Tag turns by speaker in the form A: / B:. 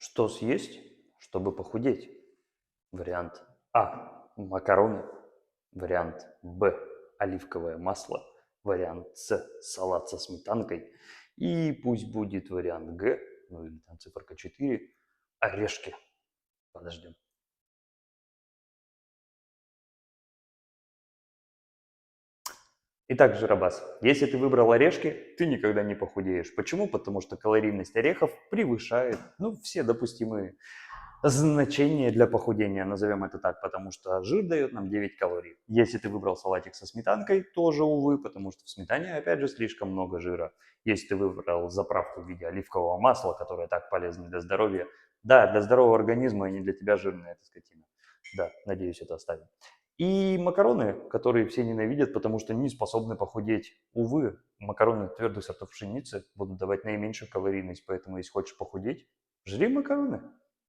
A: Что съесть, чтобы похудеть? Вариант А – макароны. Вариант Б – оливковое масло. Вариант С – салат со сметанкой. И пусть будет вариант Г, ну или там циферка 4, орешки. Подождем. Итак, Жиробас, если ты выбрал орешки, ты никогда не похудеешь. Почему? Потому что калорийность орехов превышает, все допустимые значения для похудения, назовем это так, потому что жир дает нам 9 калорий. Если ты выбрал салатик со сметанкой, тоже, увы, потому что в сметане, опять же, слишком много жира. Если ты выбрал заправку в виде оливкового масла, которое так полезно для здоровья, да, для здорового организма и не для тебя жирная эта скотина. Да, надеюсь, это оставим. И макароны, которые все ненавидят, потому что не способны похудеть. Увы, макароны твердых сортов пшеницы будут давать наименьшую калорийность, поэтому если хочешь похудеть, жри макароны.